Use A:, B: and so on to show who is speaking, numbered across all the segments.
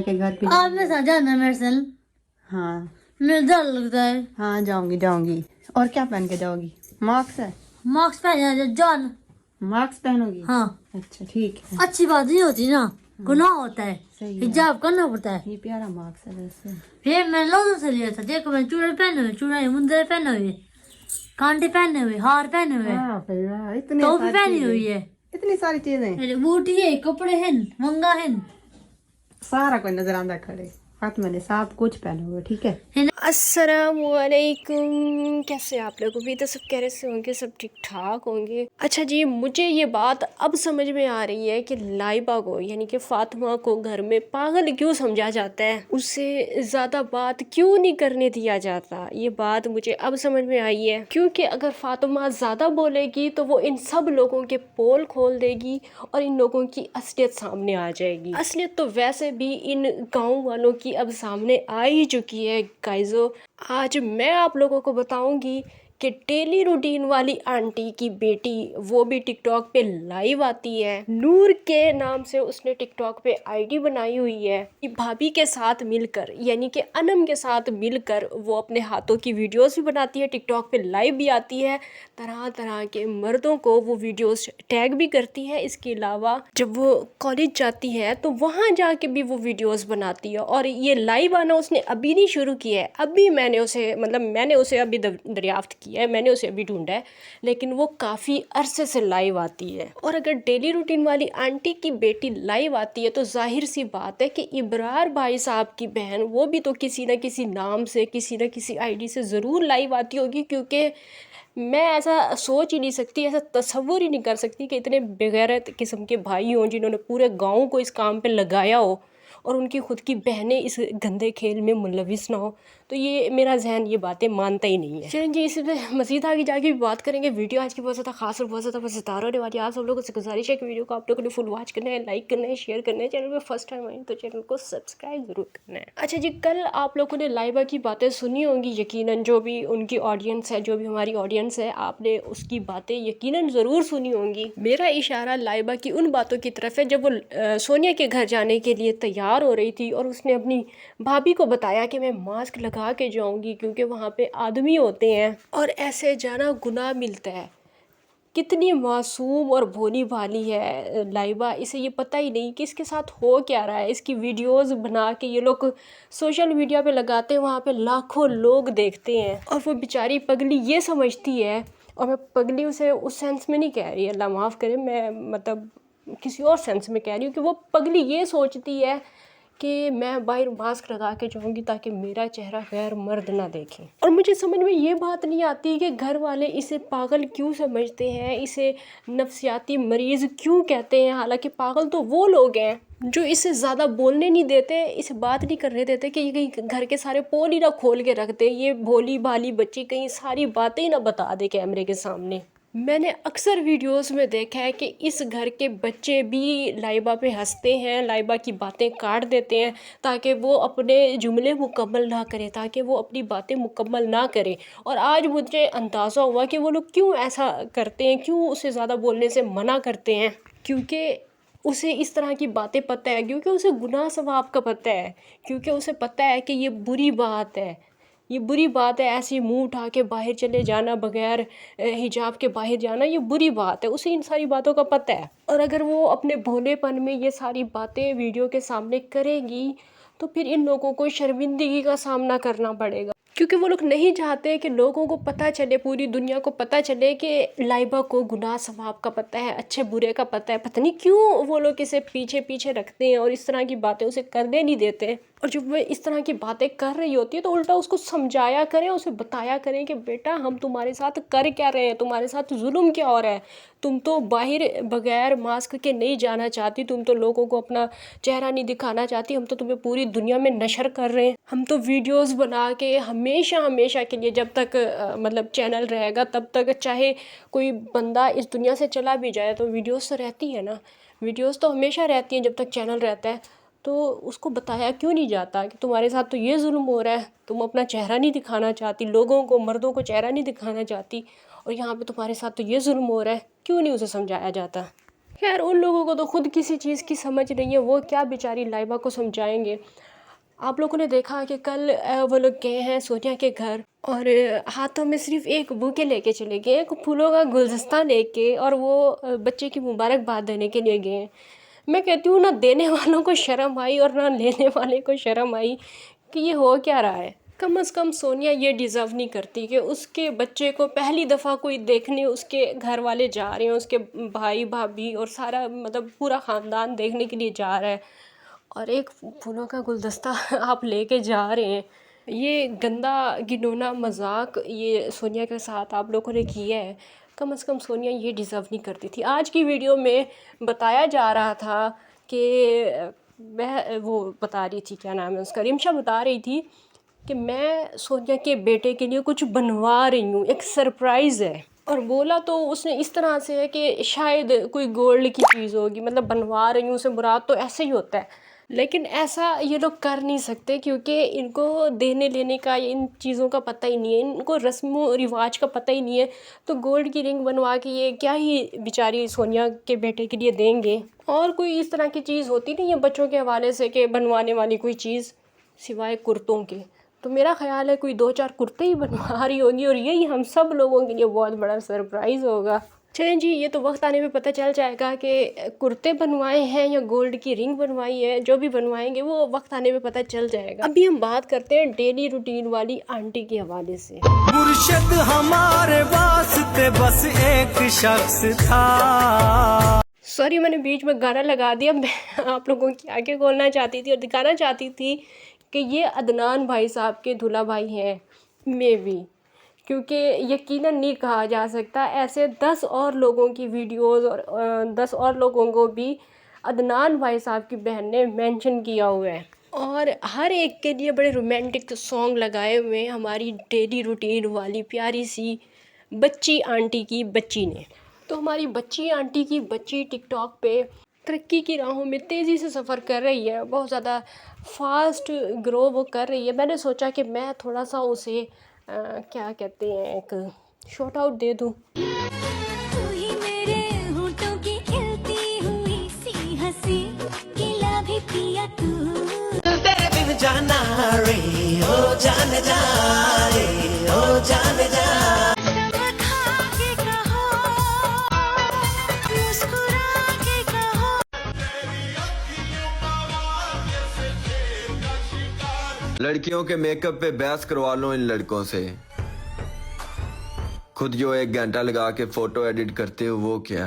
A: के घर पे
B: आप में साथ जाना मेरे से।
A: हाँ
B: मेरा डर लगता है।
A: हाँ जाऊंगी। और क्या पहन के जाओगी? मास्क है?
B: मास्क पहना जान।
A: मास्क पहनोगी?
B: हाँ
A: अच्छा ठीक है।
B: अच्छी बात नहीं होती ना, गुनाह होता है,
A: सही है।
B: हिजाब करना पड़ता है।
A: ये प्यारा मास्क है वैसे।
B: फिर मैं लोगों से लिया था, देखो मैं चूड़े पहने हुए, चूड़े मुंदरे पहने हुए, कांटे पहने हुए, हार पहने हुए,
A: हाँ भाई वाह, इतनी
B: टोपी
A: सारी
B: पहनी
A: चीजें।
B: हुई है,
A: इतनी सारी चीजें,
B: बूटी है, कपड़े हैं, मंगा है।
A: सारा कोई नजर आंदा खड़े हाथ मैंने सब कुछ पहना हुआ ठीक है।
C: अस्सलामुअलैकुम, कैसे आप लोग? भी तो सब कह रहे से होंगे, सब ठीक ठाक होंगे। अच्छा जी, मुझे ये बात अब समझ में आ रही है कि लाइबा को यानी कि फातिमा को घर में पागल क्यों समझा जाता है, उससे ज़्यादा बात क्यों नहीं करने दिया जाता। ये बात मुझे अब समझ में आई है, क्योंकि अगर फातिमा ज़्यादा बोलेगी तो वो इन सब लोगों के पोल खोल देगी और इन लोगों की असलियत सामने आ जाएगी। असलियत तो वैसे भी इन गाँव वालों की अब सामने आ ही चुकी है गाइजो। आज मैं आप लोगों को बताऊंगी कि डेली रूटीन वाली आंटी की बेटी वो भी टिकटॉक पे लाइव आती है। नूर के नाम से उसने टिकटॉक पे आईडी बनाई हुई है कि भाभी के साथ मिलकर यानी कि अनम के साथ मिलकर वो अपने हाथों की वीडियोस भी बनाती है, टिकटॉक पे लाइव भी आती है, तरह तरह के मर्दों को वो वीडियोस टैग भी करती है। इसके अलावा जब वो कॉलेज जाती है तो वहाँ जाके भी वो वीडियोस बनाती है। और ये लाइव आना उसने अभी नहीं शुरू किया है, अभी मैंने उसे अभी दरियाफ्त किया है, मैंने उसे अभी ढूंढा है, लेकिन वो काफ़ी अरसे से लाइव आती है। और अगर डेली रूटीन वाली आंटी की बेटी लाइव आती है तो जाहिर सी बात है कि इब्रार भाई साहब की बहन वो भी तो किसी न किसी नाम से, किसी न किसी आईडी से ज़रूर लाइव आती होगी, क्योंकि मैं ऐसा सोच ही नहीं सकती, ऐसा तसव्वुर ही नहीं कर सकती कि इतने बेगैरत किस्म के भाई हों जिन्होंने पूरे गांव को इस काम पे लगाया हो और उनकी खुद की बहनें इस गंदे खेल में मुलविस ना हो। तो ये मेरा जहन ये बातें मानता ही नहीं है। चलें जी, इसमें मज़ीद आगे जाके भी बात करेंगे। वीडियो आज की बहुत ज़्यादा खास और बहुत ज़्यादा मज़ेदार होने वाली है। आप सब लोगों से गुजारिश है कि वीडियो को आप लोगों ने फुल वॉच करना है, लाइक करना है, शेयर करना है। चैनल पे फर्स्ट टाइम आए तो चैनल को सब्सक्राइब ज़रूर करना है। अच्छा जी, कल आप लोगों ने लाइबा की बातें सुनी होंगी, यकीनन जो भी उनकी ऑडियंस है, जो भी हमारी ऑडियंस है, आपने उसकी बातें यकीनन ज़रूर सुनी होंगी। मेरा इशारा लाइबा की उन बातों की तरफ है जब वो सोनिया के घर जाने के लिए तैयार हो रही थी और उसने अपनी भाभी को बताया कि मैं मास्क लगा के जाऊंगी क्योंकि वहाँ पे आदमी होते हैं और ऐसे जाना गुनाह मिलता है। कितनी मासूम और भोली भाली है लाइबा, इसे ये पता ही नहीं कि इसके साथ हो क्या रहा है। इसकी वीडियोस बना के ये लोग सोशल मीडिया पे लगाते हैं, वहाँ पे लाखों लोग देखते हैं और वो बेचारी पगली ये समझती है, और मैं पगली उसे उस सेंस में नहीं कह रही, अल्लाह माफ़ करे, मैं मतलब किसी और सेंस में कह रही हूँ कि वो पगली ये सोचती है कि मैं बाहर मास्क लगा के जाऊँगी ताकि मेरा चेहरा गैर मर्द ना देखें। और मुझे समझ में ये बात नहीं आती कि घर वाले इसे पागल क्यों समझते हैं, इसे नफ्सियाती मरीज़ क्यों कहते हैं। हालांकि पागल तो वो लोग हैं जो इसे ज़्यादा बोलने नहीं देते, इसे बात नहीं करने देते कि ये कहीं घर के सारे पोल ही ना खोल के रख दे, ये भोली भाली बच्ची कहीं सारी बातें ही ना बता दे कैमरे के सामने। मैंने अक्सर वीडियोस में देखा है कि इस घर के बच्चे भी लाइबा पे हंसते हैं, लाइबा की बातें काट देते हैं ताकि वो अपने जुमले मुकम्मल ना करें, ताकि वो अपनी बातें मुकम्मल ना करें। और आज मुझे अंदाज़ा हुआ कि वो लोग क्यों ऐसा करते हैं, क्यों उसे ज़्यादा बोलने से मना करते हैं, क्योंकि उसे इस तरह की बातें पता है, क्योंकि उसे गुनाह सवाब का पता है, क्योंकि उसे पता है कि ये बुरी बात है, ये बुरी बात है। ऐसे मुंह उठा के बाहर चले जाना, बगैर हिजाब के बाहर जाना, ये बुरी बात है, उसे इन सारी बातों का पता है। और अगर वो अपने भोलेपन में ये सारी बातें वीडियो के सामने करेगी तो फिर इन लोगों को शर्मिंदगी का सामना करना पड़ेगा, क्योंकि वो लोग नहीं चाहते कि लोगों को पता चले, पूरी दुनिया को पता चले कि लाइबा को गुनाह सवाब का पता है, अच्छे बुरे का पता है। पता नहीं क्यों वो लोग इसे पीछे पीछे रखते हैं और इस तरह की बातें उसे करने नहीं देते। और जब वह इस तरह की बातें कर रही होती है तो उल्टा उसको समझाया करें, उसे बताया करें कि बेटा हम तुम्हारे साथ कर क्या रहे हैं, तुम्हारे साथ जुल्म क्या हो रहा है, तुम तो बाहर बगैर मास्क के नहीं जाना चाहती, तुम तो लोगों को अपना चेहरा नहीं दिखाना चाहती, हम तो तुम्हें पूरी दुनिया में नशर कर रहे हैं। हम तो वीडियोस बना के हमेशा हमेशा के लिए, जब तक मतलब चैनल रहेगा तब तक, चाहे कोई बंदा इस दुनिया से चला भी जाए तो वीडियोस तो रहती है ना, वीडियोस तो हमेशा रहती हैं जब तक चैनल रहता है। तो उसको बताया क्यों नहीं जाता कि तुम्हारे साथ तो ये जुल्म हो रहा है, तुम अपना चेहरा नहीं दिखाना चाहती, लोगों को, मर्दों को चेहरा नहीं दिखाना चाहती, और यहाँ पे तुम्हारे साथ तो ये जुल्म हो रहा है, क्यों नहीं उसे समझाया जाता। खैर उन लोगों को तो खुद किसी चीज़ की समझ नहीं है, वो क्या बेचारी लाइबा को समझाएंगे। आप लोगों ने देखा कि कल वो लोग गए हैं सोनिया के घर और हाथों में सिर्फ एक बुके लेके चले गए, एक फूलों का गुलदस्ता लेके, और वो बच्चे की मुबारकबाद देने के लिए गए। मैं कहती हूँ ना देने वालों को शर्म आई और ना लेने वाले को शर्म आई कि ये हो क्या रहा है। कम से कम सोनिया ये डिज़र्व नहीं करती कि उसके बच्चे को पहली दफ़ा कोई देखने उसके घर वाले जा रहे हैं, उसके भाई भाभी और सारा मतलब पूरा ख़ानदान देखने के लिए जा रहा है, और एक फूलों का गुलदस्ता आप लेके जा रहे हैं। ये गंदा घिनौना मजाक ये सोनिया के साथ आप लोगों ने किया है। कम से कम सोनिया ये डिज़र्व नहीं करती थी। आज की वीडियो में बताया जा रहा था कि वह वो बता रही थी, क्या नाम है उसका, रिमशा बता रही थी कि मैं सोनिया के बेटे के लिए कुछ बनवा रही हूँ, एक सरप्राइज़ है। और बोला तो उसने इस तरह से है कि शायद कोई गोल्ड की चीज़ होगी, मतलब बनवा रही हूँ, उसे मुराद तो ऐसे ही होता है। लेकिन ऐसा ये लोग कर नहीं सकते क्योंकि इनको देने लेने का इन चीज़ों का पता ही नहीं है, इनको रस्म रिवाज का पता ही नहीं है। तो गोल्ड की रिंग बनवा के ये क्या ही बेचारी सोनिया के बेटे के लिए देंगे। और कोई इस तरह की चीज़ होती नहीं है बच्चों के हवाले से कि बनवाने वाली कोई चीज़ सिवाय कुर्तों के। तो मेरा ख्याल है कोई 2-4 कुर्ते ही बनवा रही होंगी और यही हम सब लोगों के लिए बहुत बड़ा सरप्राइज़ होगा। चलें जी, ये तो वक्त आने पे पता चल जाएगा कि कुर्ते बनवाए हैं या गोल्ड की रिंग बनवाई है। जो भी बनवाएंगे वो वक्त आने पे पता चल जाएगा। अभी हम बात करते हैं डेली रूटीन वाली आंटी के हवाले से।
D: मुर्शिद हमारे वास्ते बस एक शख्स था।
C: सॉरी, मैंने बीच में गाना लगा दिया। मैं आप लोगों की आगे बोलना चाहती थी और दिखाना चाहती थी कि ये अदनान भाई साहब के दूल्हा भाई हैं, मे बी, क्योंकि यकीनन नहीं कहा जा सकता। ऐसे 10 और लोगों की वीडियोस और 10 और लोगों को भी अदनान भाई साहब की बहन ने मेंशन किया हुआ है, और हर एक के लिए बड़े रोमांटिक सॉन्ग लगाए हुए हैं हमारी डेली रूटीन वाली प्यारी सी बच्ची आंटी की बच्ची ने। तो हमारी बच्ची आंटी की बच्ची टिकटॉक पे तरक्की की राहों में तेज़ी से सफ़र कर रही है, बहुत ज़्यादा फास्ट ग्रो वो कर रही है। मैंने सोचा कि मैं थोड़ा सा उसे क्या कहते हैं, एक शॉट आउट दे दूँ।
E: तू ही मेरे होठों की खिलती हुई सी हंसी खिला भी पिया तू।
D: तेरे बिन जाना रे ओ जान जा रे ओ जान जा।
E: खा के कहो, मुस्कुरा के कहो।
F: लड़कियों के मेकअप पे बहस करवा लो इन लड़कों से। खुद जो 1 घंटा लगा के फोटो एडिट करते हो वो क्या।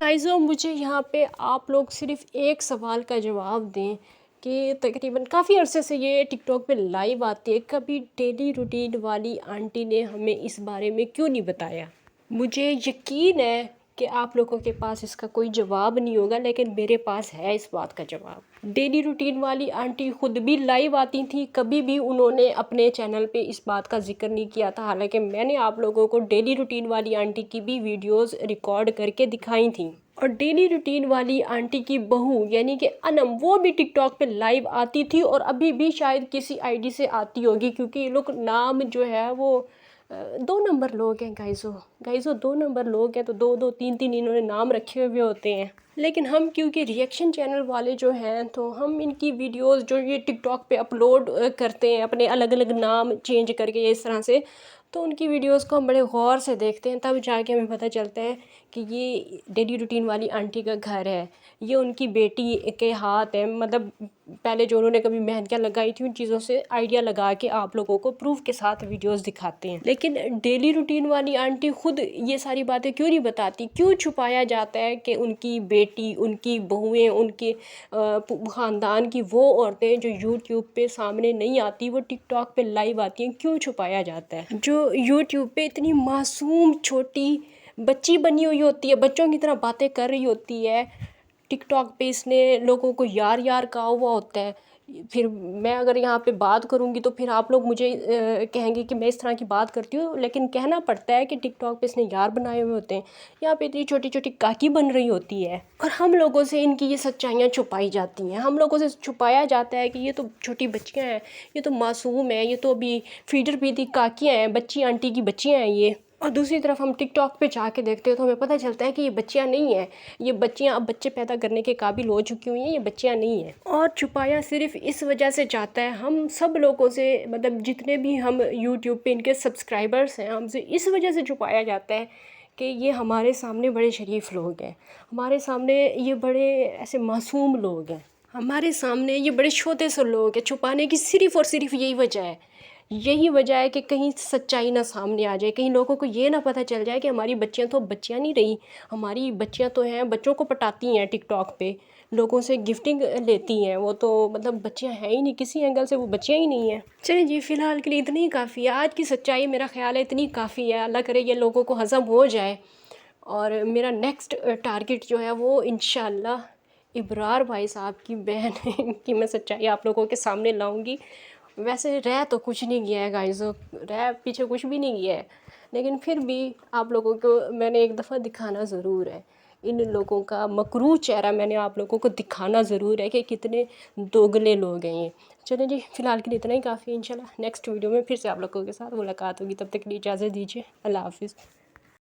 C: गाइज़ो, मुझे यहाँ पे आप लोग सिर्फ एक सवाल का जवाब दें कि तकरीबन काफ़ी अरसे से ये टिकटॉक पे लाइव आती है, कभी डेली रूटीन वाली आंटी ने हमें इस बारे में क्यों नहीं बताया। मुझे यकीन है कि आप लोगों के पास इसका कोई जवाब नहीं होगा, लेकिन मेरे पास है इस बात का जवाब। डेली रूटीन वाली आंटी खुद भी लाइव आती थी, कभी भी उन्होंने अपने चैनल पे इस बात का जिक्र नहीं किया था। हालांकि मैंने आप लोगों को डेली रूटीन वाली आंटी की भी वीडियोस रिकॉर्ड करके दिखाई थी। और डेली रूटीन वाली आंटी की बहू यानी कि अनम, वो भी टिकटॉक पे लाइव आती थी और अभी भी शायद किसी आईडी से आती होगी, क्योंकि ये लोग नाम जो है वो 2 नंबर लोग हैं। गाइज़ो 2 नंबर लोग हैं, तो 2-2 3-3 इन्होंने नाम रखे हुए होते हैं। लेकिन हम क्योंकि रिएक्शन चैनल वाले जो हैं, तो हम इनकी वीडियोस जो ये टिकटॉक पे अपलोड करते हैं अपने अलग अलग नाम चेंज करके इस तरह से, तो उनकी वीडियोस को हम बड़े गौर से देखते हैं, तब जाके हमें पता चलता है कि ये डेली रूटीन वाली आंटी का घर है, ये उनकी बेटी के हाथ है। मतलब पहले जो उन्होंने कभी मेहंदियाँ लगाई थी उन चीज़ों से आइडिया लगा के आप लोगों को प्रूफ के साथ वीडियोस दिखाते हैं। लेकिन डेली रूटीन वाली आंटी खुद ये सारी बातें क्यों नहीं बताती, क्यों छुपाया जाता है कि उनकी बेटी, उनकी बहुएँ, उनके ख़ानदान की वो औरतें जो यूट्यूब पे सामने नहीं आती, वो टिकटॉक पे लाइव आती हैं, क्यों छुपाया जाता है। जो यूट्यूब पे इतनी मासूम छोटी बच्ची बनी हुई होती है, बच्चों की तरह बातें कर रही होती है, टिकटॉक पे इसने लोगों को यार यार कहा हुआ होता है। फिर मैं अगर यहाँ पे बात करूँगी तो फिर आप लोग मुझे कहेंगे कि मैं इस तरह की बात करती हूँ, लेकिन कहना पड़ता है कि टिकटॉक पे इसने यार बनाए हुए होते हैं। यहाँ पे इतनी छोटी छोटी काकी बन रही होती है और हम लोगों से इनकी ये सच्चाइयाँ छुपाई जाती हैं। हम लोगों से छुपाया जाता है कि ये तो छोटी बच्चियाँ हैं, ये तो मासूम है, ये तो अभी फीडर पीती काकियाँ हैं, बच्ची आंटी की बच्चियाँ हैं ये। और दूसरी तरफ हम टिकटॉक पे जाके देखते हैं तो हमें पता चलता है कि ये बच्चियाँ नहीं हैं, ये बच्चियाँ अब बच्चे पैदा करने के काबिल हो चुकी हुई हैं, ये बच्चियाँ नहीं हैं। और छुपाया सिर्फ इस वजह से जाता है हम सब लोगों से, मतलब जितने भी हम यूट्यूब पे इनके सब्सक्राइबर्स हैं, हमसे इस वजह से छुपाया जाता है कि ये हमारे सामने बड़े शरीफ लोग हैं, हमारे सामने ये बड़े ऐसे मासूम लोग हैं, हमारे सामने ये बड़े छोटे से लोग हैं। छुपाने की सिर्फ़ और सिर्फ यही वजह है, यही वजह है कि कहीं सच्चाई ना सामने आ जाए, कहीं लोगों को ये ना पता चल जाए कि हमारी बच्चियां तो बच्चियां नहीं रही, हमारी बच्चियां तो हैं, बच्चों को पटाती हैं टिकटॉक पे, लोगों से गिफ्टिंग लेती हैं, वो तो मतलब बच्चियां हैं ही नहीं, किसी एंगल से वो बच्चियां ही नहीं हैं। चलिए जी, फ़िलहाल के लिए इतनी ही काफ़ी है, आज की सच्चाई मेरा ख्याल है इतनी काफ़ी है। अल्लाह करे ये लोगों को हज़म हो जाए। और मेरा नेक्स्ट टारगेट जो है वो इंशाल्लाह इब्रार भाई साहब की बहन की मैं सच्चाई आप लोगों के सामने लाऊंगी। वैसे रह तो कुछ नहीं गया है गाइस, रह पीछे कुछ भी नहीं गया है, लेकिन फिर भी आप लोगों को मैंने एक दफ़ा दिखाना ज़रूर है, इन लोगों का मकरूह चेहरा मैंने आप लोगों को दिखाना ज़रूर है कि कितने दोगले लोग हैं ये। चलिए जी, फ़िलहाल के लिए इतना ही काफ़ी है। इंशाल्लाह नेक्स्ट वीडियो में फिर से आप लोगों के साथ मुलाकात होगी, तब तक के लिए इजाज़त दीजिए। अल्लाह हाफ़िज़।